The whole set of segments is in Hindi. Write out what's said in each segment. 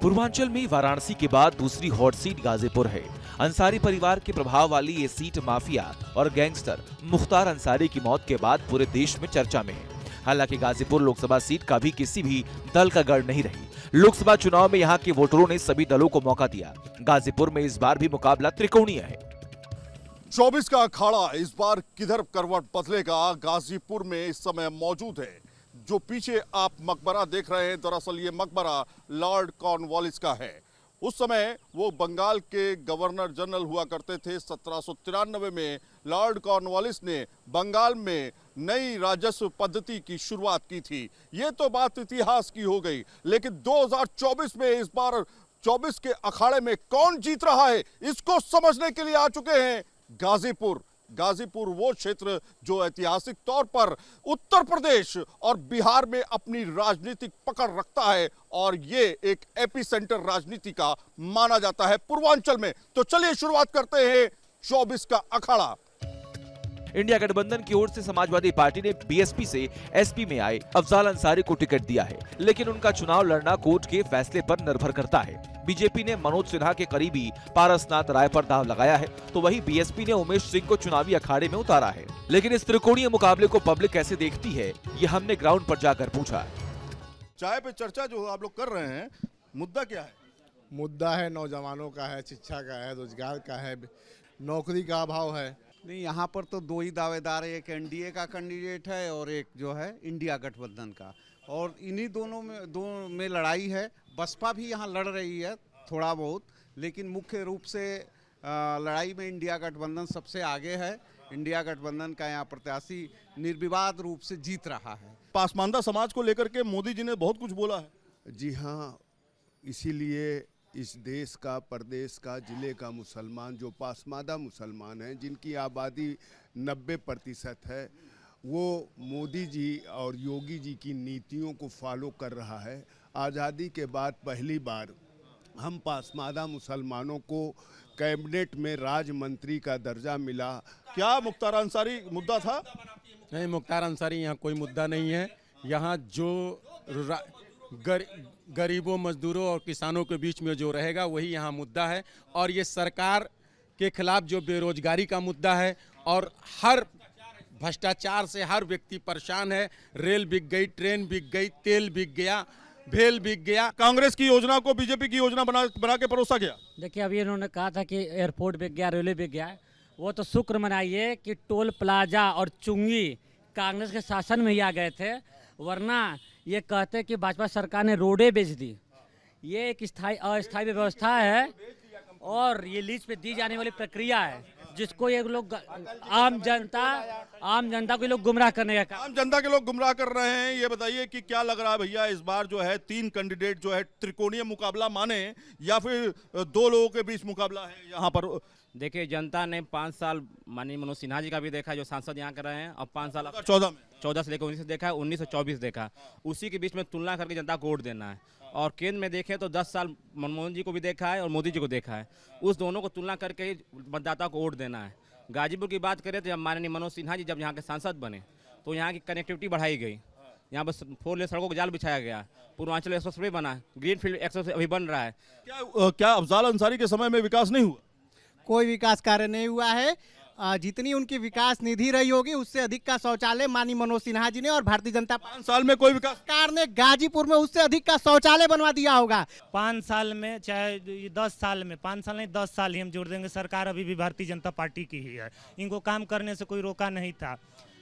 पूर्वांचल में वाराणसी के बाद दूसरी हॉट सीट गाजीपुर है। अंसारी परिवार के प्रभाव वाली ये सीट माफिया और गैंगस्टर मुख्तार अंसारी की मौत के बाद पूरे देश में चर्चा में है। हालांकि गाजीपुर लोकसभा सीट का भी किसी भी दल का गढ़ नहीं रही। लोकसभा चुनाव में यहाँ के वोटरों ने सभी दलों को मौका दिया। गाजीपुर में इस बार भी मुकाबला त्रिकोणीय है। 24 का अखाड़ा इस बार किधर करवट बदलेगा, गाजीपुर में इस समय मौजूद है। जो पीछे आप मकबरा देख रहे हैं, दरअसल ये मकबरा लॉर्ड कॉर्नवालिस का है। उस समय वो बंगाल के गवर्नर जनरल हुआ करते थे। 1793 में लॉर्ड कॉर्नवालिस ने बंगाल में नई राजस्व पद्धति की शुरुआत की थी। ये तो बात इतिहास की हो गई, लेकिन 2024 में इस बार 24 के अखाड़े में कौन जीत रहा है, इसको समझने के लिए आ चुके हैं गाजीपुर। गाजीपुर वो क्षेत्र जो ऐतिहासिक तौर पर उत्तर प्रदेश और बिहार में अपनी राजनीतिक पकड़ रखता है और ये एक एपिसेंटर राजनीति का माना जाता है पूर्वांचल में। तो चलिए शुरुआत करते हैं 24 का अखाड़ा। इंडिया गठबंधन की ओर से समाजवादी पार्टी ने बीएसपी से एसपी में आए अफजाल अंसारी को टिकट दिया है, लेकिन उनका चुनाव लड़ना कोर्ट के फैसले पर निर्भर करता है। बीजेपी ने मनोज सिन्हा के करीबी पारसनाथ राय पर दाव लगाया है, तो वहीं बीएसपी ने उमेश सिंह को चुनावी अखाड़े में उतारा है। लेकिन इस त्रिकोणीय मुकाबले को पब्लिक कैसे देखती है, ये हमने ग्राउंड पर जाकर पूछा। चाय पे चर्चा जो आप लोग कर रहे हैं, मुद्दा क्या है? मुद्दा है नौजवानों का है, शिक्षा का है, रोजगार का है, नौकरी का अभाव है। नहीं, यहाँ पर तो दो ही दावेदार है, एक एनडीए का कैंडिडेट है और एक जो है इंडिया गठबंधन का, और इन्हीं दोनों में लड़ाई है। बसपा भी यहाँ लड़ रही है थोड़ा बहुत, लेकिन मुख्य रूप से लड़ाई में इंडिया गठबंधन सबसे आगे है। इंडिया गठबंधन का यहाँ प्रत्याशी निर्विवाद रूप से जीत रहा है। पासमानदा समाज को लेकर के मोदी जी ने बहुत कुछ बोला है। जी हाँ, इसीलिए इस देश का, प्रदेश का, जिले का मुसलमान जो पासमादा मुसलमान हैं, जिनकी आबादी 90% है, वो मोदी जी और योगी जी की नीतियों को फॉलो कर रहा है। आज़ादी के बाद पहली बार हम पासमादा मुसलमानों को कैबिनेट में राज्य मंत्री का दर्जा मिला। क्या मुख्तार अंसारी मुद्दा था? नहीं, मुख्तार अंसारी यहाँ कोई मुद्दा नहीं है। यहाँ जो गरीबों, मजदूरों और किसानों के बीच में जो रहेगा वही यहाँ मुद्दा है। और ये सरकार के खिलाफ जो बेरोजगारी का मुद्दा है, और हर भ्रष्टाचार से हर व्यक्ति परेशान है। रेल बिक गई, ट्रेन बिक गई, तेल बिक गया, भेल बिक गया। कांग्रेस की योजना को बीजेपी की योजना बना के परोसा गया। देखिए, अभी इन्होंने कहा था कि एयरपोर्ट बिक गया, रेलवे बिक गया। वो तो शुक्र मनाइए कि टोल प्लाजा और चुंगी कांग्रेस के शासन में ही आ गए थे, वरना ये कहते कि भाजपा सरकार ने रोडें बेच दी। ये एक अस्थायी व्यवस्था है और ये लीज पे दी जाने वाली प्रक्रिया है, जिसको ये लोग आम जनता को लोग गुमराह करने का काम। आम जनता के लोग गुमराह कर रहे हैं। ये बताइए कि क्या लग रहा है भैया, इस बार जो है 3 कैंडिडेट जो है त्रिकोणीय मुकाबला माने या फिर 2 लोगों के बीच मुकाबला है यहाँ पर? देखिए, जनता ने 5 साल माननीय मनोज सिन्हा जी का भी देखा, जो सांसद यहाँ कर रहे हैं, और 5 साल 14 से लेकर 19 से देखा है, 19 से 24 देखा। उसी के बीच में तुलना करके जनता को वोट देना है। और केंद्र में देखें तो 10 साल मनमोहन जी को भी देखा है और मोदी जी को देखा है। उस दोनों को तुलना करके ही मतदाता को वोट देना है। गाजीपुर की बात करें तो जब माननीय मनोज सिन्हा जी जब यहाँ के सांसद बने तो यहाँ की कनेक्टिविटी बढ़ाई गई। यहाँ बस 4 लेन सड़कों को जाल बिछाया गया, पूर्वांचल एक्सप्रेस बना, ग्रीनफील्ड एक्सप्रेस अभी बन रहा है। क्या अफजाल अंसारी के समय में विकास नहीं हुआ? कोई विकास कार्य नहीं हुआ है। जितनी उनकी विकास निधि रही होगी उससे अधिक का शौचालय माननीय मनोज सिन्हा जी ने और भारतीय जनता 5 साल में कोई विकास सरकार ने गाजीपुर में उससे अधिक का शौचालय बनवा दिया होगा। 5 साल में, चाहे 10 साल में, 5 साल नहीं 10 साल ही हम जोड़ देंगे। सरकार अभी भी भारतीय जनता पार्टी की ही है, इनको काम करने से कोई रोका नहीं था।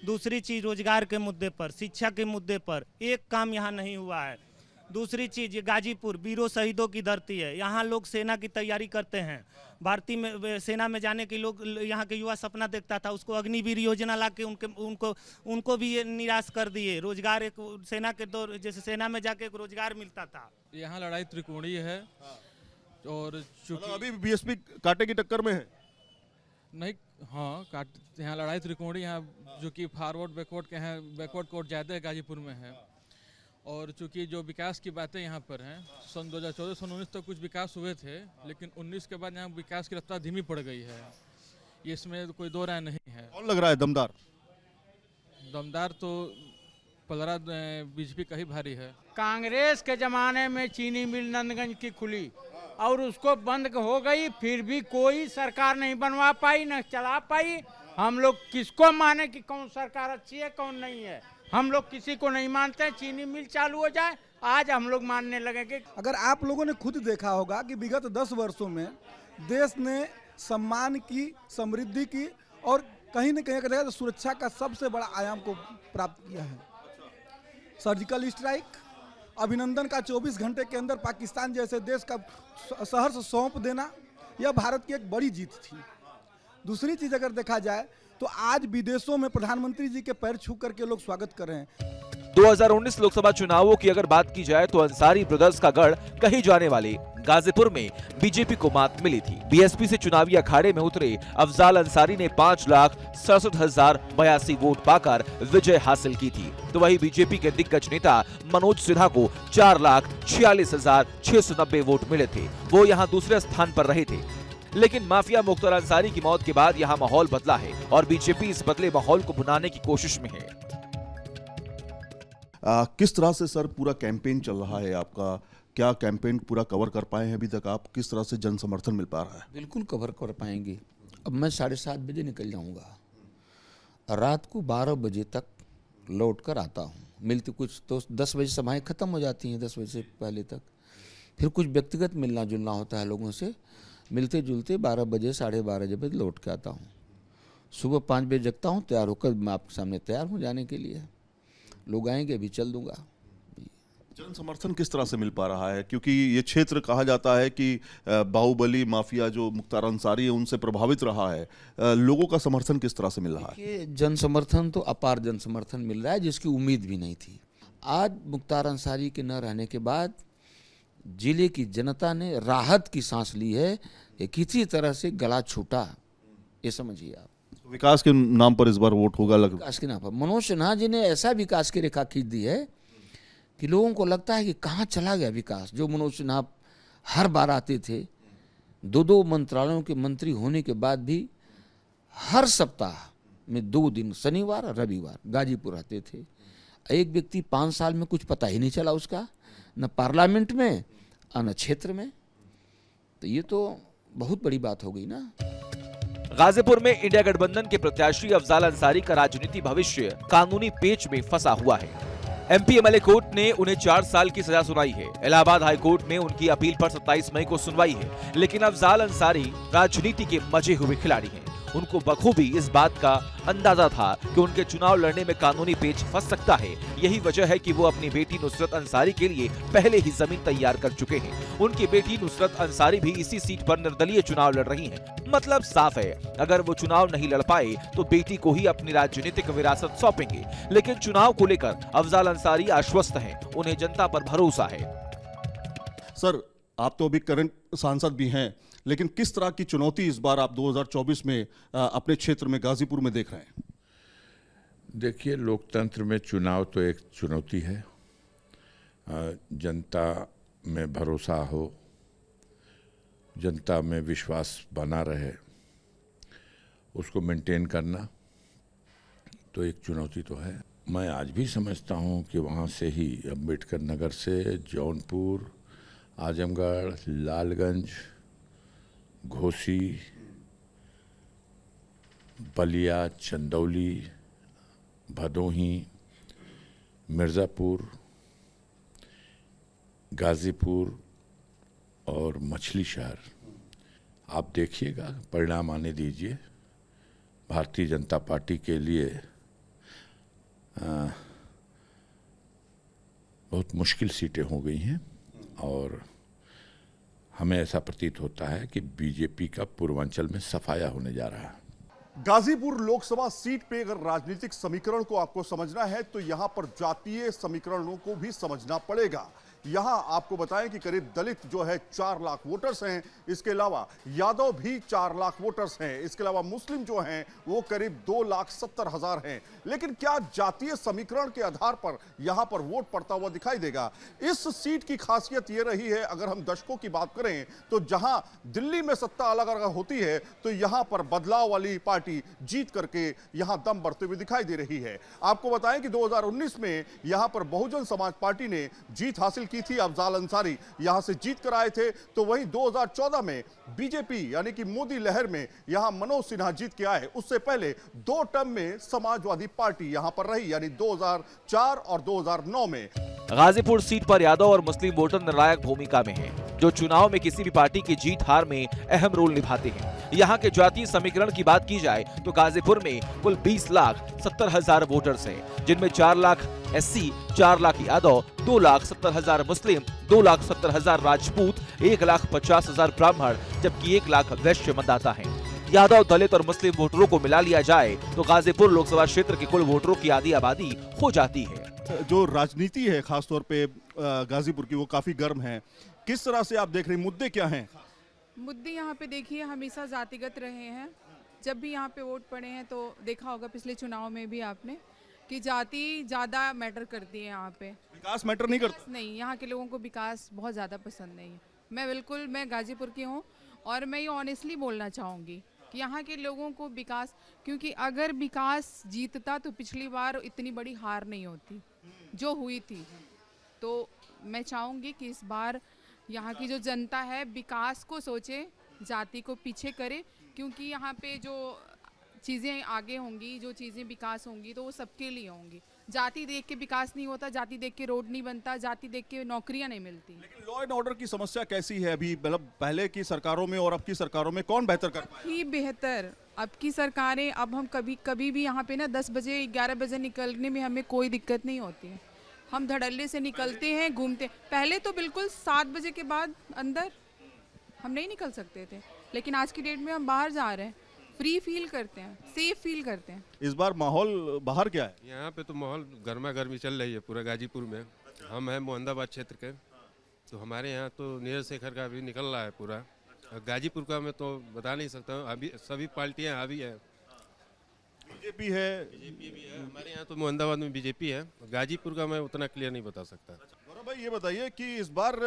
दूसरी चीज, रोजगार के मुद्दे पर, शिक्षा के मुद्दे पर एक काम यहाँ नहीं हुआ है। दूसरी चीज, ये गाजीपुर वीरों शहीदों की धरती है। यहाँ लोग सेना की तैयारी करते हैं। भारतीय में सेना में जाने के लोग, यहाँ के युवा सपना देखता था, उसको अग्निवीर योजना ला के उनको भी ये निराश कर दिए। रोजगार एक सेना के दौर, जैसे सेना में जाके एक रोजगार मिलता था। यहाँ लड़ाई त्रिकोणीय है और चूंकि अभी बीएसपी कांटे की टक्कर में है। नहीं, हाँ, यहाँ लड़ाई त्रिकोणीय, यहाँ जो कि फॉरवर्ड बैकवर्ड के हैं, बैकवर्ड कोर्ट ज़्यादा है गाजीपुर में है। और चूंकि जो विकास की बातें यहाँ पर हैं, सन 2014 से 19 तक कुछ विकास हुए थे, लेकिन 19 के बाद यहाँ विकास की रफ्तार धीमी पड़ गई है। इसमें कोई दो राय नहीं है। कौन लग रहा है दमदार? दमदार तो पलड़ा बीजेपी का ही भारी है। कांग्रेस के जमाने में चीनी मिल नंदगंज की खुली और उसको बंद हो गई, फिर भी कोई सरकार नहीं बनवा पाई न चला पाई। हम लोग किसको माने कि कौन सरकार अच्छी है कौन नहीं है? हम लोग किसी को नहीं मानते। चीनी मिल चालू हो जाए आज हम लोग मानने लगेंगे। अगर आप लोगों ने खुद देखा होगा कि विगत 10 वर्षों में देश ने सम्मान की, समृद्धि की और कहीं न कहीं अगर सुरक्षा का सबसे बड़ा आयाम को प्राप्त किया है। सर्जिकल स्ट्राइक, अभिनंदन का 24 घंटे के अंदर पाकिस्तान जैसे देश का सहर्ष सौंप देना, यह भारत की एक बड़ी जीत थी। दूसरी चीज़ अगर देखा जाए तो आज विदेशों में प्रधानमंत्री जी के पैर छू करके लोग स्वागत कर रहे हैं। 2019 लोकसभा चुनावों की अगर बात की जाए तो अंसारी ब्रदर्स का गढ़ कही जाने वाले गाजीपुर में बीजेपी को मात मिली थी। बीएसपी से चुनावी अखाड़े में उतरे अफजाल अंसारी ने 5,67,082 वोट पाकर विजय हासिल की थी, तो वही बीजेपी के दिग्गज नेता मनोज सिन्हा को 4,46,690 वोट मिले थे। वो यहाँ दूसरे स्थान पर रहे थे। लेकिन माफिया मुख्तार अंसारी की मौत के बाद यहाँ माहौल बदला है और बीजेपी इस बदले माहौल को भुनाने की कोशिश में है। किस तरह से सर पूरा कैंपेन चल रहा है आपका? क्या कैंपेन पूरा कवर कर पाए हैं अभी तक आप? किस तरह से जन समर्थन मिल पा रहा है? बिल्कुल कवर कर पाएंगे। अब मैं 7:30 बजे निकल जाऊंगा, रात को 12 बजे तक लौट कर आता हूँ। मिलती कुछ तो 10 बजे सभाएं खत्म हो जाती हैं, 10 बजे से पहले तक। फिर कुछ व्यक्तिगत मिलना जुलना होता है लोगों से, मिलते जुलते 12 बजे 12:30 बजे लौट के आता हूँ। सुबह 5 बजे जगता हूँ, तैयार होकर मैं आपके सामने तैयार हूँ जाने के लिए। लोग आएंगे, अभी चल दूंगा। जन समर्थन किस तरह से मिल पा रहा है? क्योंकि ये क्षेत्र कहा जाता है कि बाहुबली माफिया जो मुख्तार अंसारी है उनसे प्रभावित रहा है। लोगों का समर्थन किस तरह से मिल रहा है? जन समर्थन तो अपार जन समर्थन मिल रहा है, जिसकी उम्मीद भी नहीं थी। आज मुख्तार अंसारी के न रहने के बाद जिले की जनता ने राहत की सांस ली है। ये किसी तरह से गला छूटा, ये समझिए आप। विकास के नाम पर इस बार वोट होगा विकास के नाम पर मनोज सिन्हा जी ने ऐसा विकास की रेखा खींच दी है कि लोगों को लगता है कि कहाँ चला गया विकास। जो मनोज सिन्हा हर बार आते थे, 2 मंत्रालयों के मंत्री होने के बाद भी हर सप्ताह में 2 दिन शनिवार और रविवार गाजीपुर आते थे। एक व्यक्ति 5 साल में कुछ पता ही नहीं चला उसका, न पार्लियामेंट में न क्षेत्र में। तो ये तो बहुत बड़ी बात हो गई ना। गाजीपुर में इंडिया गठबंधन के प्रत्याशी अफजाल अंसारी का राजनीति भविष्य कानूनी पेच में फंसा हुआ है। एमपीएमएलए कोर्ट ने उन्हें 4 साल की सजा सुनाई है। इलाहाबाद हाई कोर्ट में उनकी अपील पर 27 मई को सुनवाई है। लेकिन अफजाल अंसारी राजनीति के मजे हुए खिलाड़ी हैं। उनको बखूबी इस बात का अंदाजा था कि उनके चुनाव लड़ने में कानूनी पेच फंस सकता है। यही वजह है कि वो अपनी बेटी नुसरत अंसारी के लिए पहले ही जमीन तैयार कर चुके हैं। उनकी बेटी नुसरत अंसारी भी इसी सीट पर निर्दलीय चुनाव लड़ रही हैं। मतलब साफ है, अगर वो चुनाव नहीं लड़ पाए तो बेटी को ही अपनी राजनीतिक विरासत सौंपेंगे। लेकिन चुनाव को लेकर अफजाल अंसारी आश्वस्त हैं, उन्हें जनता पर भरोसा है। सर, आप तो अभी करंट सांसद भी हैं, लेकिन किस तरह की चुनौती इस बार आप 2024 में अपने क्षेत्र में गाजीपुर में देख रहे हैं? देखिए, लोकतंत्र में चुनाव तो एक चुनौती है। जनता में भरोसा हो, जनता में विश्वास बना रहे, उसको मेंटेन करना तो एक चुनौती तो है। मैं आज भी समझता हूँ कि वहाँ से ही अम्बेडकर नगर से जौनपुर, आजमगढ़, लालगंज, घोसी, बलिया, चंदौली, भदोही, मिर्ज़ापुर, गाज़ीपुर और मछली शहर, आप देखिएगा, परिणाम आने दीजिए। भारतीय जनता पार्टी के लिए बहुत मुश्किल सीटें हो गई हैं और हमें ऐसा प्रतीत होता है कि बीजेपी का पूर्वांचल में सफाया होने जा रहा है। गाजीपुर लोकसभा सीट पे अगर राजनीतिक समीकरण को आपको समझना है तो यहां पर जातीय समीकरणों को भी समझना पड़ेगा। यहां आपको बताएं कि करीब दलित जो है 4 लाख वोटर्स हैं, इसके अलावा यादव भी 4 लाख वोटर्स हैं, इसके अलावा मुस्लिम जो हैं वो करीब 2,70,000 हैं। लेकिन क्या जातीय समीकरण के आधार पर यहां पर वोट पड़ता हुआ दिखाई देगा? इस सीट की खासियत यह रही है, अगर हम दशकों की बात करें तो जहां दिल्ली में सत्ता अलग अलग होती है तो यहां पर बदलाव वाली पार्टी जीत करके यहां दम बढ़ते हुए दिखाई दे रही है। आपको बताएं कि 2019 में यहां पर बहुजन समाज पार्टी ने जीत हासिल की थी, अफजाल अंसारी यहां से जीत कर आए थे। तो वहीं 2014 में बीजेपी यानी कि मोदी लहर में यहां मनोज सिन्हा जीत के आए। उससे पहले 2 टर्म में समाजवादी पार्टी यहां पर रही, यानी 2004 और 2009 में। गाजीपुर सीट पर यादव और मुस्लिम वोटर निर्णायक भूमिका में हैं, जो चुनाव में किसी भी पार्टी की जीत हार में अहम रोल निभाते हैं। यहाँ के जातीय समीकरण की बात की जाए तो गाजीपुर में कुल 20,70,000 वोटर्स हैं, जिनमें 4 लाख SC, 4 लाख यादव, 2,70,000 मुस्लिम, 2,70,000 राजपूत, 1,50,000 ब्राह्मण, जबकि 1 लाख वैश्य मतदाता हैं। यादव, दलित और मुस्लिम वोटरों को मिला लिया जाए तो गाजीपुर लोकसभा क्षेत्र के कुल वोटरों की आधी आबादी हो जाती है। जो राजनीति है खासतौर पे गाजीपुर की, वो काफी गर्म है। किस तरह से आप देख रहे हैं, मुद्दे क्या हैं? मुद्दे यहाँ पे देखिए हमेशा जातिगत रहे हैं। जब भी यहाँ पे वोट पड़े हैं तो देखा होगा पिछले चुनाव में भी आपने कि जाति ज़्यादा मैटर करती है यहाँ पे। विकास मैटर नहीं करता? नहीं, यहाँ के लोगों को विकास बहुत ज़्यादा पसंद नहीं है। मैं गाजीपुर की हूँ और मैं ये ऑनेस्टली बोलना चाहूँगी कि यहाँ के लोगों को विकास, क्योंकि अगर विकास जीतता तो पिछली बार इतनी बड़ी हार नहीं होती जो हुई थी। तो मैं चाहूँगी कि इस बार यहाँ की जो जनता है विकास को सोचे, जाति को पीछे करे, क्योंकि यहाँ पे जो चीज़ें आगे होंगी, जो चीज़ें विकास होंगी तो वो सबके लिए होंगी। जाति देख के विकास नहीं होता, जाति देख के रोड नहीं बनता, जाति देख के नौकरियां नहीं मिलती। लेकिन लॉ एंड ऑर्डर की समस्या कैसी है अभी, मतलब पहले की सरकारों में और अब की सरकारों में कौन बेहतर कर पाए? ही बेहतर अब की सरकारें। अब हम कभी भी यहाँ पे ना 10 बजे 11 बजे निकलने में हमें कोई दिक्कत नहीं होती है। हम धड़ल्ले से निकलते हैं, घूमते। पहले तो बिल्कुल 7 बजे के बाद अंदर हम नहीं निकल सकते थे, लेकिन आज की डेट में हम बाहर जा रहे हैं, फ्री फील करते हैं, सेफ फील करते हैं। इस बार माहौल बाहर क्या है? यहाँ पे तो माहौल गर्मा गर्मी चल रही है पूरा गाजीपुर में। हम हैं मोहम्मदाबाद क्षेत्र के, तो हमारे यहाँ तो नीरज शेखर का भी निकल रहा है पूरा। गाजीपुर का मैं तो बता नहीं सकता हूँ, अभी सभी पार्टियाँ हावी है। बीजेपी है, हमारे यहाँ तो मोहम्मदाबाद में बीजेपी है। गाजीपुर का मैं उतना क्लियर नहीं बता सकता। गौरव भाई ये बताइए कि इस बार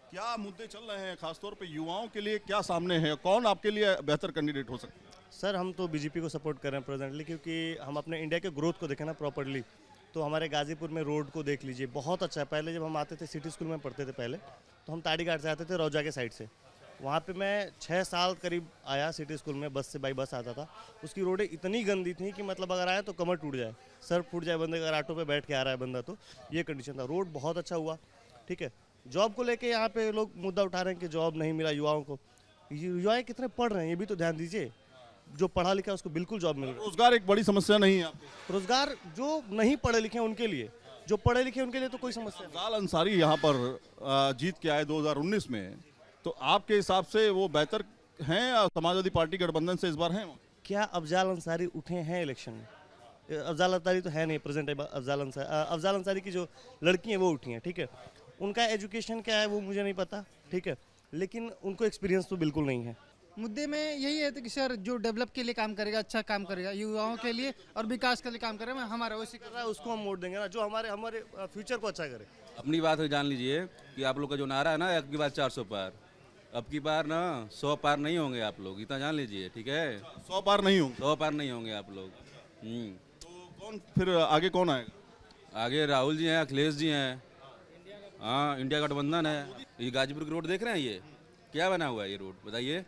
क्या मुद्दे चल रहे हैं, खासतौर पे युवाओं के लिए क्या सामने है, कौन आपके लिए बेहतर कैंडिडेट हो सकता है? सर हम तो बीजेपी को सपोर्ट कर रहे हैं प्रेजेंटली, क्योंकि हम अपने इंडिया के ग्रोथ को देखें ना प्रॉपर्ली, तो हमारे गाजीपुर में रोड को देख लीजिए, बहुत अच्छा है। पहले जब हम आते थे, सिटी स्कूल में पढ़ते थे पहले, तो हम ताड़ी घाट से आते थे रौजा के साइड से। वहाँ पे मैं 6 साल करीब आया सिटी स्कूल में, बस से बाई बस आता था। उसकी रोडें इतनी गंदी थी कि मतलब अगर आया तो कमर टूट जाए, सर फूट जाए बंदे, अगर ऑटो पे बैठ के आ रहा है बंदा तो ये कंडीशन था। रोड बहुत अच्छा हुआ, ठीक है। जॉब को लेके यहाँ पे लोग मुद्दा उठा रहे हैं कि जॉब नहीं मिला युवाओं को। युवा कितने पढ़ रहे हैं ये भी तो ध्यान दीजिए। जो पढ़ा लिखा है उसको बिल्कुल जॉब मिल रहा है। रोजगार एक बड़ी समस्या नहीं है? रोजगार जो नहीं पढ़े लिखे हैं उनके लिए, जो पढ़े लिखे उनके लिए तो कोई समस्या नहीं। अफजाल अंसारी यहाँ पर जीत के आए 2019 में, तो आपके हिसाब से वो बेहतर हैं या समाजवादी पार्टी गठबंधन से इस बार हैं? क्या अफजाल अंसारी उठे हैं इलेक्शन में? अफजाल अंसारी तो है नहीं प्रेजेंट। अफजाल अंसारी की जो लड़की हैं वो उठी हैं, ठीक है। उनका एजुकेशन क्या है वो मुझे नहीं पता, ठीक है, लेकिन उनको एक्सपीरियंस तो बिल्कुल नहीं है। मुद्दे में यही है कि सर जो डेवलप के लिए काम करेगा, अच्छा काम करेगा युवाओं के लिए और विकास के लिए काम करेगा, हमारा वैसे कर रहा है उसको हम वोट देंगे ना, जो हमारे फ्यूचर को अच्छा करे। अपनी बात जान लीजिए कि आप लोग का जो नारा है ना, अब की बार 400 पार, अब की बार ना 100 पार नहीं होंगे आप लोग, इतना जान लीजिए, ठीक है। 100 पार नहीं होंगे? 100 पार नहीं होंगे आप लोग। तो कौन फिर आगे कौन आएगा? आगे राहुल जी हैं, अखिलेश जी हैं, हाँ, इंडिया गठबंधन है। ये गाजीपुर की रोड देख रहे हैं, ये क्या बना हुआ है? ये रोड बताइए,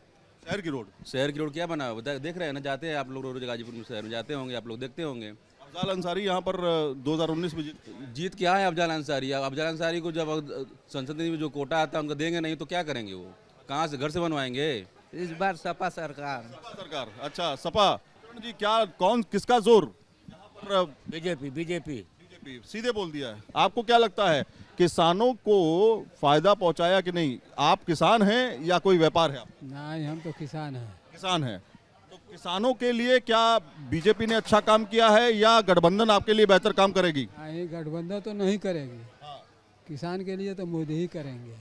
शहर की रोड। शहर की रोड क्या बना हुआ है देख रहे हैं ना, जाते हैं आप लोग रोज गाजीपुर में, शहर में जाते होंगे आप लोग, देखते होंगे। अफजाल अंसारी यहाँ पर 2019 में जीत क्या है अफजाल अंसारी? अफजाल अंसारी को जब संसद में जो कोटा आता है उनको देंगे नहीं तो क्या करेंगे? वो कहाँ से, घर से बनवाएंगे? इस बार सपा सरकार। अच्छा, सपा जी, क्या कौन किसका जोर? बीजेपी। सीधे बोल दिया है। आपको क्या लगता है, किसानों को फायदा पहुंचाया कि नहीं? आप किसान हैं या कोई व्यापार है? नहीं, हम तो किसान हैं। किसान हैं, तो किसानों के लिए क्या बीजेपी ने अच्छा काम किया है या गठबंधन आपके लिए बेहतर काम करेगी? नहीं, गठबंधन तो नहीं करेगी, किसान के लिए तो मोदी ही करेंगे।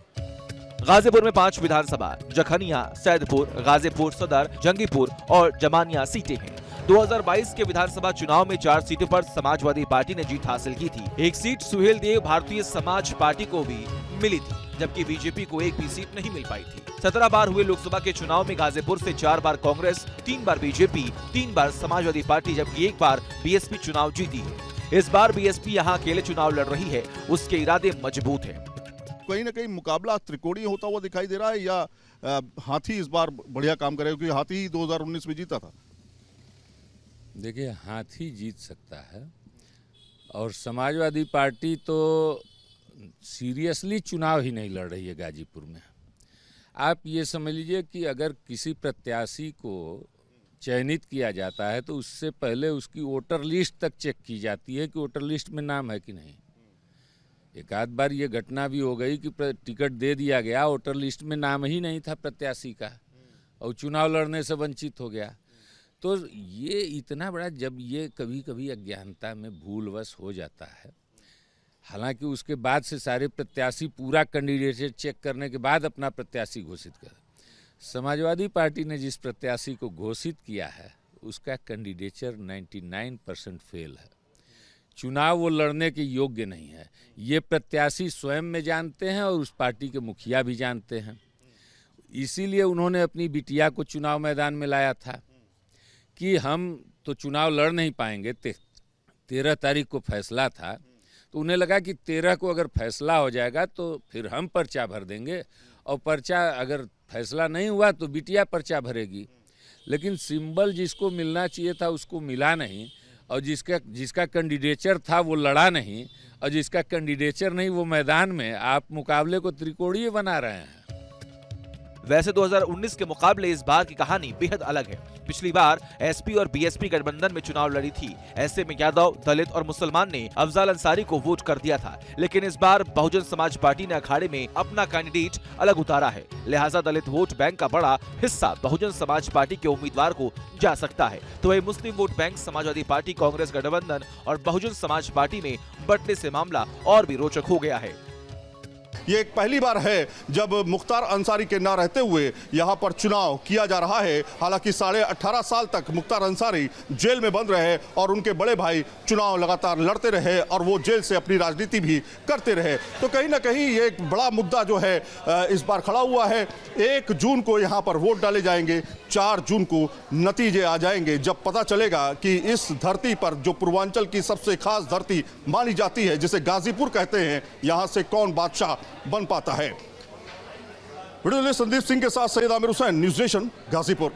गाजीपुर में 5 विधानसभा जखनिया, सैदपुर, गाजीपुर सदर, जंगीपुर और जमानिया सीटें हैं। 2022 के विधानसभा चुनाव में 4 सीटों पर समाजवादी पार्टी ने जीत हासिल की थी। एक सीट सुहेल देव भारतीय समाज पार्टी को भी मिली थी, जबकि बीजेपी को एक भी सीट नहीं मिल पाई थी। 17 बार हुए लोकसभा के चुनाव में गाजीपुर से 4 बार कांग्रेस, 3 बार बीजेपी, 3 बार समाजवादी पार्टी जबकि 1 बार बीएसपी चुनाव जीती है। इस बार बीएसपी यहाँ अकेले चुनाव लड़ रही है, उसके इरादे मजबूत हैं। कहीं ना कहीं मुकाबला त्रिकोणीय होता हुआ दिखाई दे रहा है या हाथी इस बार बढ़िया काम करेगा, क्योंकि हाथी 2019 में जीता था। देखिए, हाथी जीत सकता है और समाजवादी पार्टी तो सीरियसली चुनाव ही नहीं लड़ रही है गाजीपुर में। आप ये समझ लीजिए कि अगर किसी प्रत्याशी को चयनित किया जाता है तो उससे पहले उसकी वोटर लिस्ट तक चेक की जाती है कि वोटर लिस्ट में नाम है कि नहीं। एक आध बार ये घटना भी हो गई कि टिकट दे दिया गया, वोटर लिस्ट में नाम ही नहीं था प्रत्याशी का और चुनाव लड़ने से वंचित हो गया। तो ये इतना बड़ा, जब ये कभी कभी अज्ञानता में भूलवश हो जाता है, हालांकि उसके बाद से सारे प्रत्याशी पूरा कैंडिडेट चेक करने के बाद अपना प्रत्याशी घोषित कर। समाजवादी पार्टी ने जिस प्रत्याशी को घोषित किया है उसका कैंडिडेचर 99% फेल है। चुनाव वो लड़ने के योग्य नहीं है। ये प्रत्याशी स्वयं में जानते हैं और उस पार्टी के मुखिया भी जानते हैं। इसीलिए उन्होंने अपनी बिटिया को चुनाव मैदान में लाया था कि हम तो चुनाव लड़ नहीं पाएंगे। 13 तारीख को फैसला था, तो उन्हें लगा कि 13 को अगर फैसला हो जाएगा तो फिर हम पर्चा भर देंगे और पर्चा अगर फैसला नहीं हुआ तो बिटिया पर्चा भरेगी। लेकिन सिंबल जिसको मिलना चाहिए था उसको मिला नहीं, और जिसका कैंडिडेचर था वो लड़ा नहीं, और जिसका कैंडिडेचर नहीं वो मैदान में, आप मुकाबले को त्रिकोणीय बना रहे हैं। वैसे 2019 के मुकाबले इस बार की कहानी बेहद अलग है। पिछली बार एसपी और बीएसपी गठबंधन में चुनाव लड़ी थी। ऐसे में यादव, दलित और मुसलमान ने अफजाल अंसारी को वोट कर दिया था, लेकिन इस बार बहुजन समाज पार्टी ने अखाड़े में अपना कैंडिडेट अलग उतारा है। लिहाजा दलित वोट बैंक का बड़ा हिस्सा बहुजन समाज पार्टी के उम्मीदवार को जा सकता है। तो वही मुस्लिम vote bank Samajwadi Party, Congress गठबंधन और बहुजन समाज पार्टी में बंटने से मामला और भी रोचक हो गया है। ये एक पहली बार है जब मुख्तार अंसारी के ना रहते हुए यहाँ पर चुनाव किया जा रहा है। हालांकि 18.5 साल तक मुख्तार अंसारी जेल में बंद रहे और उनके बड़े भाई चुनाव लगातार लड़ते रहे और वो जेल से अपनी राजनीति भी करते रहे। तो कहीं ना कहीं ये एक बड़ा मुद्दा जो है इस बार खड़ा हुआ है। 1 जून को यहाँ पर वोट डाले जाएंगे, 4 जून को नतीजे आ जाएंगे, जब पता चलेगा कि इस धरती पर जो पूर्वांचल की सबसे खास धरती मानी जाती है, जिसे गाजीपुर कहते हैं, यहाँ से कौन बादशाह बन पाता है। वीडियो संदीप सिंह के साथ सैयद आमिर हुसैन, न्यूज़ नेशन, गाजीपुर।